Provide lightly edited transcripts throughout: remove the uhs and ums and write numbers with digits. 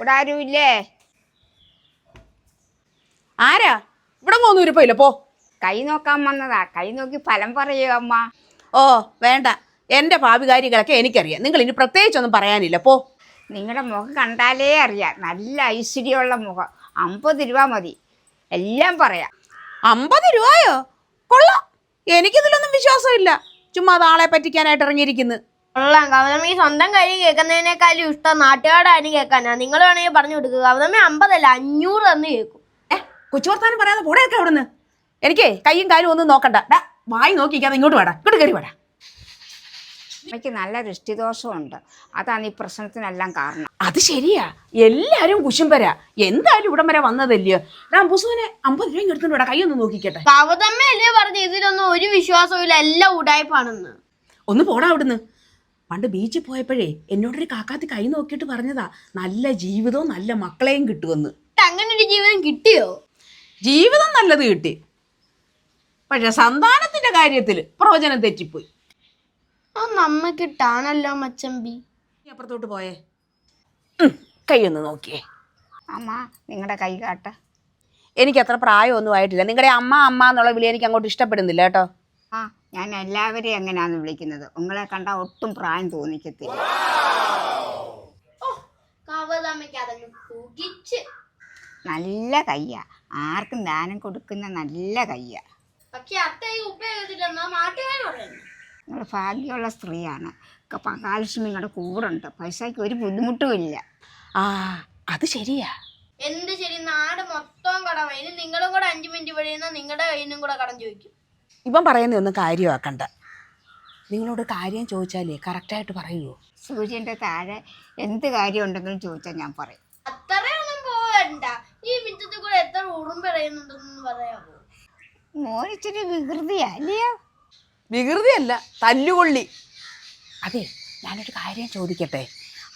ഇവിടെ ആരുമില്ലേ? ആരാ? ഇവിടെ ഒന്നും ഇല്ല, പോ. കൈ നോക്കാൻ വന്നതാ. കൈ നോക്കി ഫലം പറയൂ അമ്മ. ഓ വേണ്ട, എൻ്റെ ഭാവി കാര്യങ്ങളൊക്കെ എനിക്കറിയാം. നിങ്ങൾ ഇനി പ്രത്യേകിച്ചൊന്നും പറയാനില്ല, പോ. നിങ്ങളുടെ മുഖം കണ്ടാലേ അറിയാം, നല്ല ഐശ്വര്യമുള്ള മുഖം. 50 രൂപ മതി, എല്ലാം പറയാം. 50 രൂപയോ? കൊള്ളാം. എനിക്കിതിലൊന്നും വിശ്വാസമില്ല. ചുമ്മാ അത് ആളെ പറ്റിക്കാനായിട്ട് ഇറങ്ങിയിരിക്കുന്നു. കൊള്ളാം. കവതമ്മ ഈ സ്വന്തം കഴി കേൾക്കുന്നതിനേക്കാളും ഇഷ്ടം നാട്ടുകാരാണ് കേൾക്കാനാ. നിങ്ങൾ വേണമെങ്കിൽ പറഞ്ഞു കൊടുക്കുക. കവതമ്മ 50 അല്ല 500 എന്ന് കേൾക്കും. കൊച്ചു വർത്താനം പറയാതെ പോടേക്കെ അവിടുന്ന്. എനിക്ക് കയ്യും കാലും ഒന്നും നോക്കണ്ട. വായി നോക്കിക്കാതെ ഇങ്ങോട്ട് വേടാ, ഇങ്ങോട്ട് കയറി വേടാ. എനിക്ക് നല്ല ദൃഷ്ടിദോഷമുണ്ട്, അതാണ് ഈ പ്രശ്നത്തിനെല്ലാം കാരണം. അത് ശരിയാ, എല്ലാരും കുശുംബരാ. എന്തായാലും ഇവിടം വരെ വന്നതല്ലയോ. പുസുവിനെ 50 രൂപ എടുത്തോണ്ട് വേടാ, കൈയൊന്ന് നോക്കിക്കട്ടെ. കവതമ്മ അല്ലേ പറഞ്ഞു ഇതിലൊന്നും ഒരു വിശ്വാസവും ഇല്ല, എല്ലാം ഉടായ്പാണെന്ന്. ഒന്ന് പോടാ അവിടുന്ന്. പണ്ട് ബീച്ചിൽ പോയപ്പോഴേ എന്നോടൊരു കാക്കാത്തി കൈ നോക്കിയിട്ട് പറഞ്ഞതാ, നല്ല ജീവിതവും നല്ല മക്കളെയും കിട്ടുമെന്ന്. അങ്ങനെ ഒരു ജീവിതം കിട്ടിയോ? ജീവിതം നല്ലത് കിട്ടി, പക്ഷെ സന്താനത്തിന്റെ കാര്യത്തില് പ്രവചനം തെറ്റിപ്പോയി. ആ നമ്മക്കിട്ടാണല്ലോ മച്ചമ്പി. അപ്പുറത്തോട്ട് പോയേ, കൈയൊന്ന് നോക്കിയേ. അമ്മ നിങ്ങളുടെ കൈ കാട്ട. എനിക്ക് അത്ര പ്രായമൊന്നും ആയിട്ടില്ല. നിങ്ങളുടെ അമ്മ അമ്മ എന്നുള്ള വിളി എനിക്ക് അങ്ങോട്ട് ഇഷ്ടപ്പെടുന്നില്ല കേട്ടോ. ആ ഞാൻ എല്ലാവരെയും എങ്ങനെയാന്ന് വിളിക്കുന്നത്. നിങ്ങളെ കണ്ടാൽ ഒട്ടും പ്രായം തോന്നിക്കത്തില്ല. നല്ല കയ്യാ, ആർക്കും ദാനം കൊടുക്കുന്ന നല്ല കയ്യാ. നിങ്ങൾ ഭാഗ്യമുള്ള സ്ത്രീയാണ്. കാലക്ഷ്മി നിങ്ങളുടെ കൂടെ ഉണ്ട്, പൈസയ്ക്ക് ഒരു ബുദ്ധിമുട്ടും ഇല്ല. ആ അത് ശരിയാ. എന്ത് ശരി, നാട് മൊത്തം കടം. ഇനി നിങ്ങളും കൂടെ 5 മിനിറ്റ് വഴിയുന്ന നിങ്ങളുടെ കയ്യിനും കൂടെ കടം ചോദിക്കും. ഇപ്പം പറയുന്നതൊന്നും കാര്യമാക്കണ്ട. നിങ്ങളോട് കാര്യം ചോദിച്ചാലേ കറക്റ്റായിട്ട് പറയുമോ? സൂര്യൻ്റെ താഴെ എന്ത് കാര്യം ഉണ്ടെങ്കിലും ചോദിച്ചാൽ ഞാൻ പറയും. അത്രയൊന്നും പോകണ്ട. ഈ മിറ്റത്തിൽ കൂടെ എത്ര ഉറുമ്പെറിയുന്നുണ്ടെന്ന് പറയാമോ? മോനിച്ചിരി വികൃതിയാ അല്ലയോ? വികൃതിയല്ല, തല്ലുകൊള്ളി. അതെ, ഞാനൊരു കാര്യം ചോദിക്കട്ടെ.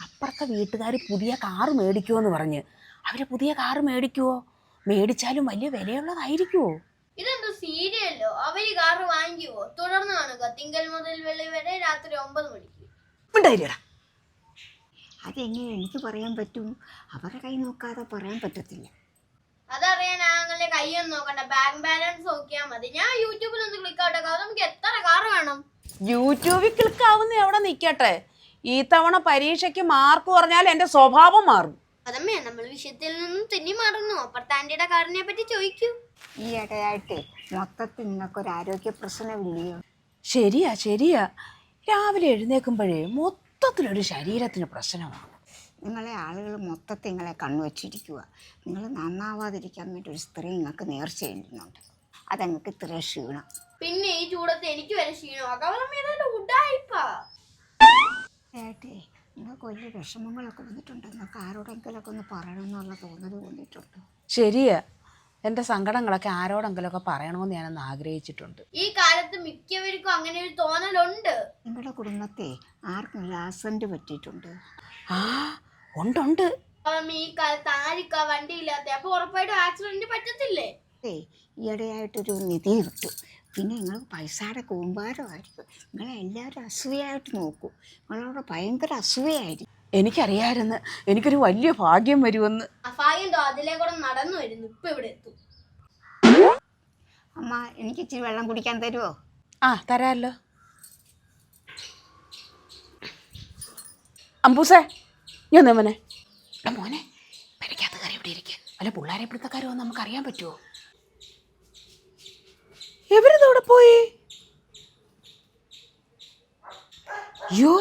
അപ്പുറത്തെ വീട്ടുകാർ പുതിയ കാറ് മേടിക്കുമോ പറഞ്ഞ്. അവർ പുതിയ കാറ് മേടിക്കുമോ? മേടിച്ചാലും വലിയ വിലയുള്ളതായിരിക്കുമോ? ഇതെന്തോ സീരിയല്ലോ? അവര് കാറ് വാങ്ങിക്കുവോ? തുടർന്ന് കാണുക തിങ്കൾ മുതൽ വെള്ളി വരെ രാത്രി 9 മണിക്ക്. ഉണ്ടായില്ലടാ. അതെങ്ങനെ എനിക്ക് പറയാൻ പറ്റും? അവരുടെ കൈ നോക്കാതെ പറയാൻ പറ്റത്തില്ല. അതറിയാൻ ഞങ്ങളുടെ കൈയൊന്നും നോക്കണ്ട, ബാങ്ക് ബാലൻസ് നോക്കിയാൽ മതി. ഞാൻ യൂട്യൂബിൽ ഒന്ന് ക്ലിക്ക് ആവട്ടെ. നമുക്ക് എത്ര കാറ് വേണം? യൂട്യൂബിൽ ക്ലിക്ക് ആവുന്ന എവിടെ നിൽക്കട്ടെ. ഈ തവണ പരീക്ഷയ്ക്ക് മാർക്ക് പറഞ്ഞാൽ എൻ്റെ സ്വഭാവം മാറും. അതമ്മേ, നമ്മൾ വിഷയത്തിൽ നിന്നും തെന്നി മാറുന്നു. അപ്പുറത്തെ ആന്റിയുടെ കാറിനെ പറ്റി ചോദിക്കൂ. ഈ ഇടയായിട്ട് മൊത്തത്തിൽ നിങ്ങൾക്കൊരു ആരോഗ്യ പ്രശ്നമില്ലയോ? ശരിയാ ശരിയാ. രാവിലെ എഴുന്നേൽക്കുമ്പോഴേ മൊത്തത്തിലൊരു ശരീരത്തിന് പ്രശ്നമാണ്. നിങ്ങളെ ആളുകൾ മൊത്തത്തിൽ നിങ്ങളെ കണ്ണുവച്ചിരിക്കുക. നിങ്ങൾ നന്നാവാതിരിക്കാൻ വേണ്ടി ഒരു സ്ത്രീ നിങ്ങൾക്ക് നേർച്ച ചെയ്യുന്നുണ്ട്. അതങ്ങൾക്ക് ഇത്ര ക്ഷീണം. പിന്നെ ഈ ചൂടത്ത് എനിക്ക് വരെ ക്ഷീണമാക്കാം. ഉടായിപ്പാ ഏട്ടേ, നിങ്ങൾക്ക് വലിയ വിഷമങ്ങളൊക്കെ വന്നിട്ടുണ്ട്. നിങ്ങൾക്ക് ആരോടെങ്കിലൊക്കെ ഒന്ന് പറയണമെന്നുള്ള തോന്നൽ തോന്നിയിട്ടുണ്ട്. ശരിയാ, എൻ്റെ സങ്കടങ്ങളൊക്കെ ആരോടെങ്കിലുമൊക്കെ പറയണമെന്ന് ഞാനൊന്ന് ആഗ്രഹിച്ചിട്ടുണ്ട്. ഈ കാലത്ത് മിക്കവർക്കും അങ്ങനെ ഒരു തോന്നലുണ്ട്. നിങ്ങളുടെ കുടുംബത്തെ ആർക്കും ആക്സിഡന്റ് പറ്റിയിട്ടുണ്ട്? ആ ഉണ്ട്. ഈ കാലത്ത് ആർക്കാ വണ്ടി ഇല്ലാത്ത? അപ്പൊ ഉറപ്പായിട്ടും ആക്സിഡന്റ് പറ്റത്തില്ലേ? ഈയിടെയായിട്ടൊരു നിധി കിട്ടും. പിന്നെ നിങ്ങൾ പൈസയുടെ കൂമ്പാരമായിരിക്കും. നിങ്ങളെ എല്ലാവരും അസൂയായിട്ട് നോക്കൂ. നിങ്ങളോട് ഭയങ്കര അസൂയായിരിക്കും. എനിക്കറിയാമായിരുന്നു എനിക്കൊരു വലിയ ഭാഗ്യം വരുമെന്ന്. ഭാഗ്യം അതിലേ കൂടെ നടന്നു വരുന്നു. ഇപ്പൊ ഇവിടെ എത്തും. അമ്മ എനിക്ക് ഇച്ചിരി വെള്ളം കുടിക്കാൻ തരുമോ? ആ തരാമല്ലോ. അമ്പൂസേ ഞാൻ മോനെ മോനെ പെരയ്ക്കകത്ത് കയറി ഇവിടെ ഇരിക്കുക. വല്ല പിള്ളേരെ പിടുത്തക്കാരോ നമുക്കറിയാൻ പറ്റുമോ? എവരിതോടെ പോയി? അയ്യോ,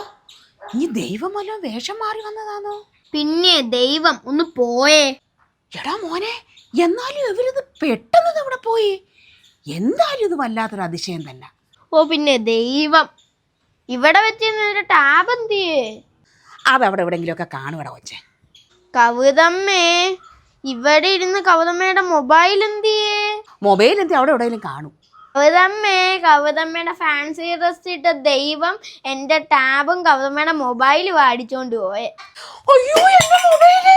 ഈ ദൈവമല്ലോ വേഷം മാറി വന്നതാണോ? പിന്നെ ദൈവം ഒന്ന് പോയേ. എടാ മോനെ, എന്നാലും ഇവരിത് പെട്ടെന്ന് ഇവിടെ പോയി. എന്തായാലും ഇത് വല്ലാത്തൊരു അതിശയം തന്നെ. ഓ പിന്നെ ദൈവം ഇവിടെ വെച്ചിരുന്ന ടാബ് എന്തിയേ? അതവിടെ എവിടെയെങ്കിലുമൊക്കെ കാണുവട കൊച്ചേ. കവിതമ്മേ, ഇവിടെ ഇരുന്ന് കവിതമ്മയുടെ മൊബൈൽ എന്തിയേ? മൊബൈൽ എന്തി അവിടെ എവിടെയെങ്കിലും കാണും. കവിതമ്മയുടെ ഫാൻസി ഡ്രസ് ഇട്ട ദൈവം എന്റെ ടാബും കവിതമ്മയുടെ മൊബൈലും അടിച്ചോണ്ട് പോയെ. അയ്യോ, എന്റെ മൊബൈല്